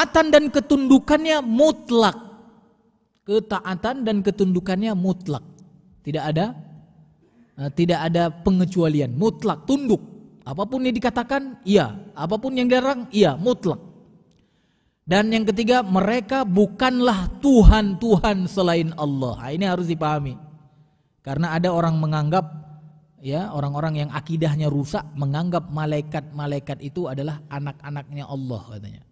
ketaatan dan ketundukannya mutlak. Ketaatan dan ketundukannya mutlak. Tidak ada pengecualian, mutlak, tunduk. Apapun yang dikatakan, iya. Apapun yang dilarang, iya, mutlak. Dan yang ketiga, mereka bukanlah Tuhan-Tuhan selain Allah. Nah, ini harus dipahami. Karena ada orang menganggap, ya, orang-orang yang akidahnya rusak menganggap malaikat-malaikat itu adalah anak-anaknya Allah katanya.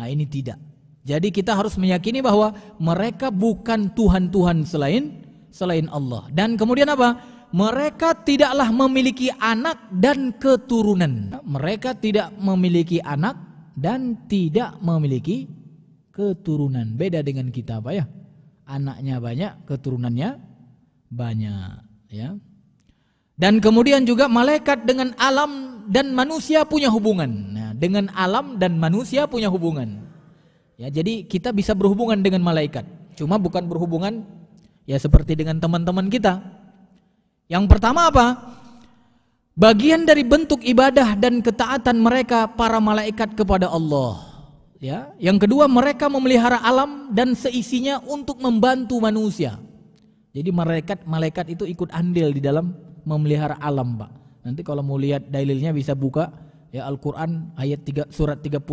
Nah, ini tidak. Jadi kita harus meyakini bahwa mereka bukan Tuhan-Tuhan selain Allah. Dan kemudian apa? Mereka tidaklah memiliki anak dan keturunan. Mereka tidak memiliki anak dan tidak memiliki keturunan. Beda dengan kita, Pak, ya. Anaknya banyak, keturunannya banyak, ya. Dan kemudian juga malaikat dengan alam dan manusia punya hubungan. Nah, dengan alam dan manusia punya hubungan. Ya, jadi kita bisa berhubungan dengan malaikat. Cuma bukan berhubungan ya seperti dengan teman-teman kita. Yang pertama apa? Bagian dari bentuk ibadah dan ketaatan mereka para malaikat kepada Allah. Ya, yang kedua mereka memelihara alam dan seisinya untuk membantu manusia. Jadi malaikat itu ikut andil di dalam memelihara alam, Pak. Nanti kalau mau lihat dalilnya bisa buka ya Al-Qur'an ayat 3 surat 31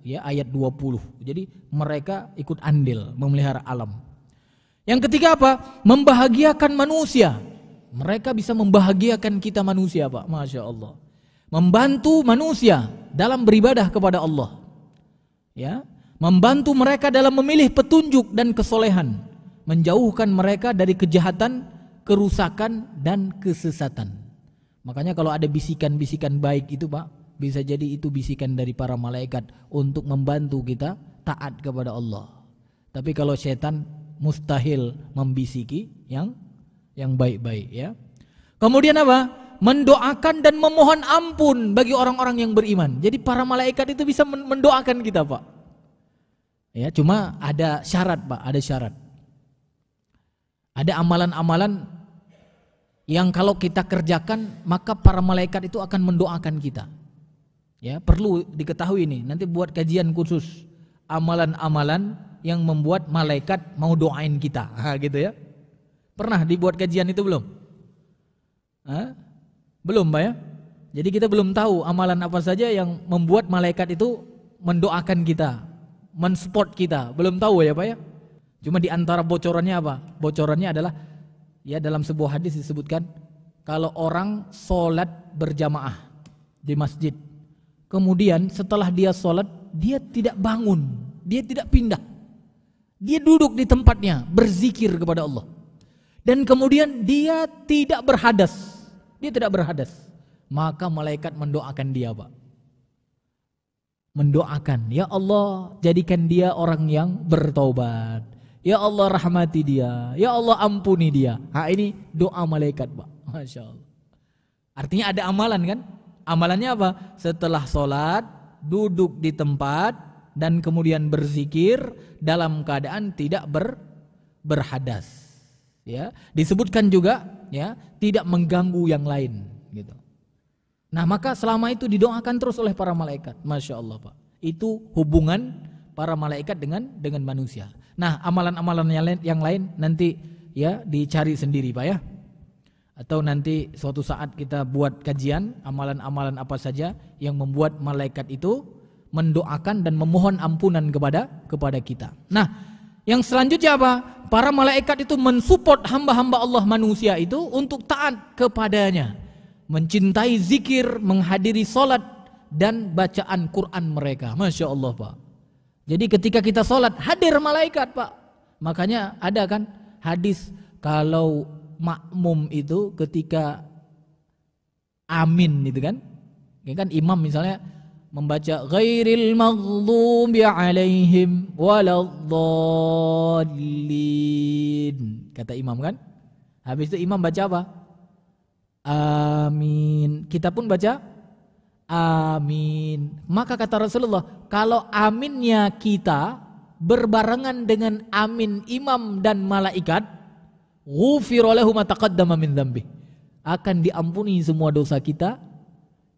ya ayat 20. Jadi mereka ikut andil memelihara alam. Yang ketiga apa? Membahagiakan manusia. Mereka bisa membahagiakan kita manusia, Pak. Masya Allah. Membantu manusia dalam beribadah kepada Allah. Ya, membantu mereka dalam memilih petunjuk dan kesolehan, menjauhkan mereka dari kejahatan, kerusakan dan kesesatan. Makanya kalau ada bisikan-bisikan baik itu, Pak, bisa jadi itu bisikan dari para malaikat untuk membantu kita taat kepada Allah. Tapi kalau setan mustahil membisiki yang baik-baik, ya. Kemudian apa? Mendoakan dan memohon ampun bagi orang-orang yang beriman. Jadi para malaikat itu bisa mendoakan kita, Pak. Ya, cuma ada syarat, Pak, ada syarat. Ada amalan-amalan yang kalau kita kerjakan maka para malaikat itu akan mendoakan kita. Ya, perlu diketahui ini. Nanti buat kajian khusus amalan-amalan yang membuat malaikat mau doain kita. Gitu ya. Pernah dibuat kajian itu belum? Belum, Pak, ya? Jadi kita belum tahu amalan apa saja yang membuat malaikat itu mendoakan kita, mensupport kita. Belum tahu ya, Pak, ya? Cuma di antara bocorannya apa? Bocorannya adalah ya dalam sebuah hadis disebutkan kalau orang sholat berjamaah di masjid, kemudian setelah dia sholat dia tidak bangun, dia tidak pindah, dia duduk di tempatnya berzikir kepada Allah. Dan kemudian dia tidak berhadas. Dia tidak berhadas. Maka malaikat mendoakan dia, Pak. Mendoakan, ya Allah jadikan dia orang yang bertaubat. Ya Allah rahmati dia. Ya Allah ampuni dia. Nah, ini doa malaikat, Pak. Masya Allah. Artinya ada amalan kan? Amalannya apa? Setelah sholat, duduk di tempat dan kemudian berzikir dalam keadaan tidak berhadas. Ya, disebutkan juga ya tidak mengganggu yang lain gitu. Nah, maka selama itu didoakan terus oleh para malaikat. Masya Allah, Pak. Itu hubungan para malaikat dengan manusia. Nah, amalan-amalan yang lain nanti ya dicari sendiri, Pak, ya. Atau nanti suatu saat kita buat kajian amalan-amalan apa saja yang membuat malaikat itu mendoakan dan memohon ampunan kepada kita. Nah, yang selanjutnya apa? Para malaikat itu mensupport hamba-hamba Allah manusia itu untuk taat kepadanya, mencintai zikir, menghadiri sholat dan bacaan Quran mereka. Masya Allah, Pak. Jadi ketika kita sholat hadir malaikat, Pak. Makanya ada kan hadis kalau makmum itu ketika amin itu kan, ya kan imam misalnya membaca ghairil maghdubi alaihim waladdallin, kata imam kan. Habis itu imam baca apa? Amin. Kita pun baca amin. Maka kata Rasulullah, kalau aminnya kita berbarengan dengan amin imam dan malaikat, ghufira lahu ma taqaddama min dzambi, akan diampuni semua dosa kita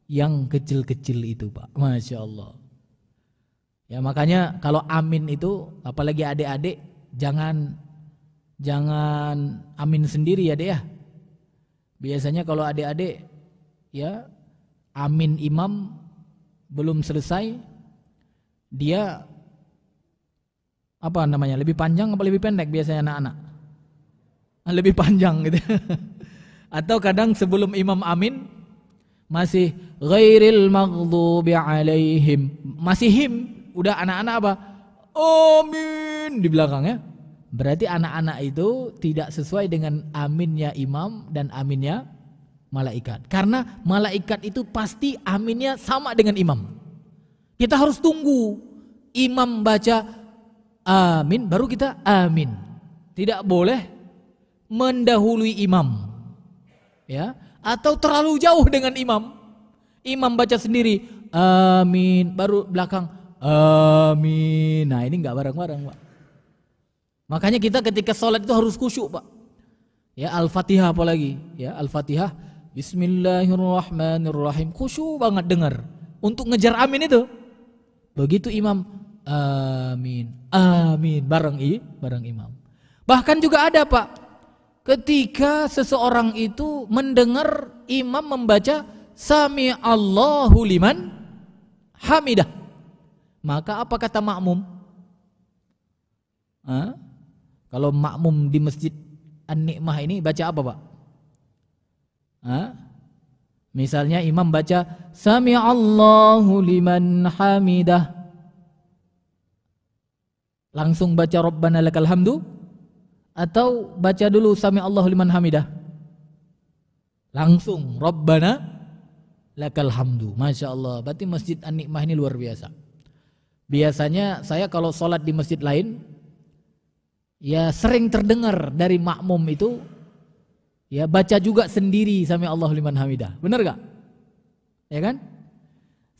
yang kecil-kecil itu, Pak. Masya Allah. Ya makanya kalau amin itu, apalagi adik-adik, jangan amin sendiri ya dek ya. Biasanya kalau adik-adik ya amin imam belum selesai, dia apa namanya, lebih panjang apa lebih pendek biasanya anak-anak? Lebih panjang gitu. Atau kadang sebelum imam amin masih ghairil maghdubi alaihim, masih him, udah anak-anak apa? Amin di belakangnya. Berarti anak-anak itu tidak sesuai dengan aminnya imam dan aminnya malaikat. Karena malaikat itu pasti aminnya sama dengan imam. Kita harus tunggu imam baca amin baru kita amin. Tidak boleh mendahului imam. Ya, atau terlalu jauh dengan imam. Imam baca sendiri amin baru belakang amin. Nah, ini enggak bareng-bareng, Pak. Makanya kita ketika sholat itu harus khusyuk, Pak. Ya, Al-Fatihah apalagi, ya, Al-Fatihah Bismillahirrahmanirrahim, khusyuk banget dengar untuk ngejar amin itu. Begitu imam amin, amin bareng imam. Bahkan juga ada, Pak, ketika seseorang itu mendengar imam membaca Sami Allahu liman hamidah, maka apa kata makmum? Kalau makmum di Masjid An-Nikmah ini baca apa, Pak? Misalnya imam baca Sami Allahu liman hamidah, langsung baca Rabbana lakal hamdu atau baca dulu Sami Allahu liman hamidah? Langsung Rabbana lakal hamdu. Masya Allah, berarti Masjid An-Nikmah ini luar biasa. Biasanya saya kalau sholat di masjid lain, ya sering terdengar dari makmum itu ya baca juga sendiri Sami Allahu liman hamidah. Benar gak? Ya kan?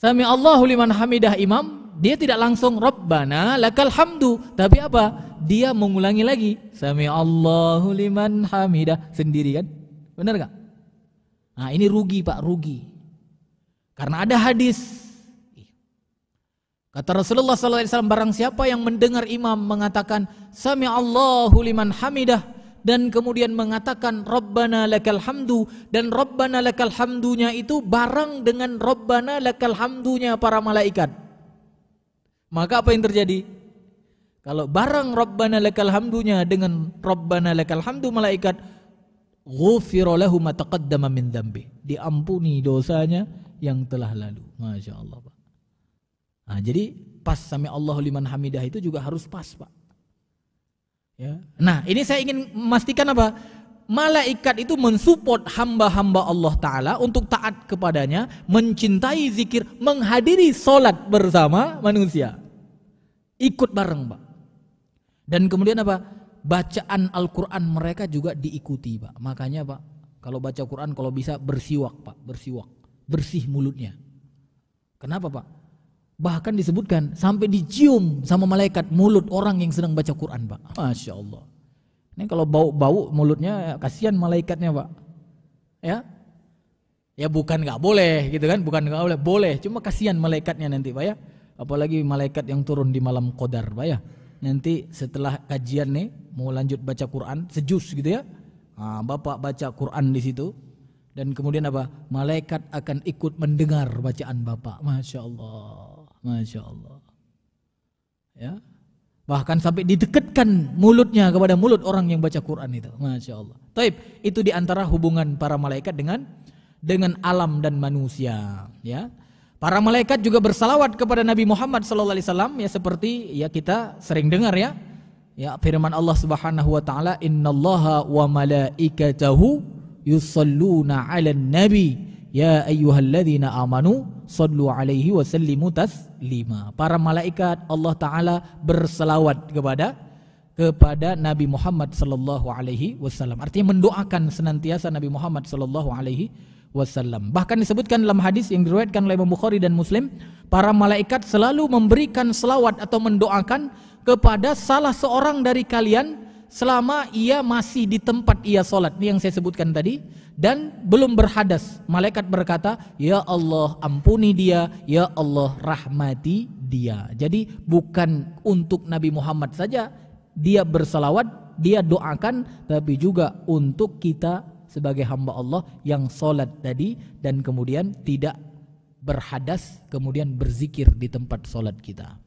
Sami Allahu liman hamidah imam, dia tidak langsung Rabbana lakal hamdu, tapi apa? Dia mengulangi lagi Sami Allahu liman hamidah sendiri kan? Benar gak? Nah, ini rugi, Pak, rugi. Karena ada hadis. Kata Rasulullah SAW, barang siapa yang mendengar imam mengatakan Sami Allahu liman hamidah dan kemudian mengatakan Rabbana lakal hamdu, dan Rabbana lakal hamdunya itu bareng dengan Rabbana lakal hamdunya para malaikat, maka apa yang terjadi? Kalau bareng Rabbana lakal hamdunya dengan Rabbana lakal hamdu malaikat, ghufira lahu ma taqaddama min dzambi, diampuni dosanya yang telah lalu. Masya Allah, Pak. Nah, jadi pas Sami Allahu liman hamidah itu juga harus pas, Pak. Ya. Nah, ini saya ingin memastikan apa? Malaikat itu mensupport hamba-hamba Allah Ta'ala untuk taat kepadanya, mencintai zikir, menghadiri sholat bersama manusia. Ikut bareng, Pak. Dan kemudian apa? Bacaan Al-Quran mereka juga diikuti, Pak. Makanya, Pak, kalau baca Quran kalau bisa bersiwak, Pak. Bersiwak. Bersih mulutnya. Kenapa, Pak? Bahkan disebutkan sampai dicium sama malaikat mulut orang yang sedang baca Quran, Pak. Masya Allah. Ini kalau bau-bau mulutnya, kasihan malaikatnya, Pak. Ya, ya bukan nggak boleh gitu kan, bukan nggak boleh, boleh. Cuma kasihan malaikatnya nanti, Pak ya. Apalagi malaikat yang turun di malam Qadar, Pak ya. Nanti setelah kajian nih mau lanjut baca Quran sejus gitu ya. Nah, Bapak baca Quran di situ. Dan kemudian apa? Malaikat akan ikut mendengar bacaan Bapak. Masya Allah, Masya Allah. Ya, bahkan sampai didekatkan mulutnya kepada mulut orang yang baca Quran itu. Masya Allah. Taib, itu diantara hubungan para malaikat dengan alam dan manusia. Ya, para malaikat juga bersalawat kepada Nabi Muhammad SAW. Ya, seperti ya kita sering dengar ya. Ya, firman Allah Subhanahu Wa Taala, Innallaha wa malaikatahu yusalluna 'alan nabi ya ayyuhalladzina amanu sallu 'alaihi wa sallimu taslima. Para malaikat Allah Taala berselawat kepada Nabi Muhammad sallallahu alaihi wasallam. Artinya mendoakan senantiasa Nabi Muhammad sallallahu alaihi wasallam. Bahkan disebutkan dalam hadis yang diriwayatkan oleh Imam Bukhari dan Muslim, para malaikat selalu memberikan selawat atau mendoakan kepada salah seorang dari kalian selama ia masih di tempat ia sholat, ini yang saya sebutkan tadi, dan belum berhadas. Malaikat berkata, ya Allah ampuni dia, ya Allah rahmati dia. Jadi bukan untuk Nabi Muhammad saja dia bersalawat, dia doakan, tapi juga untuk kita sebagai hamba Allah yang sholat tadi dan kemudian tidak berhadas, kemudian berzikir di tempat sholat kita.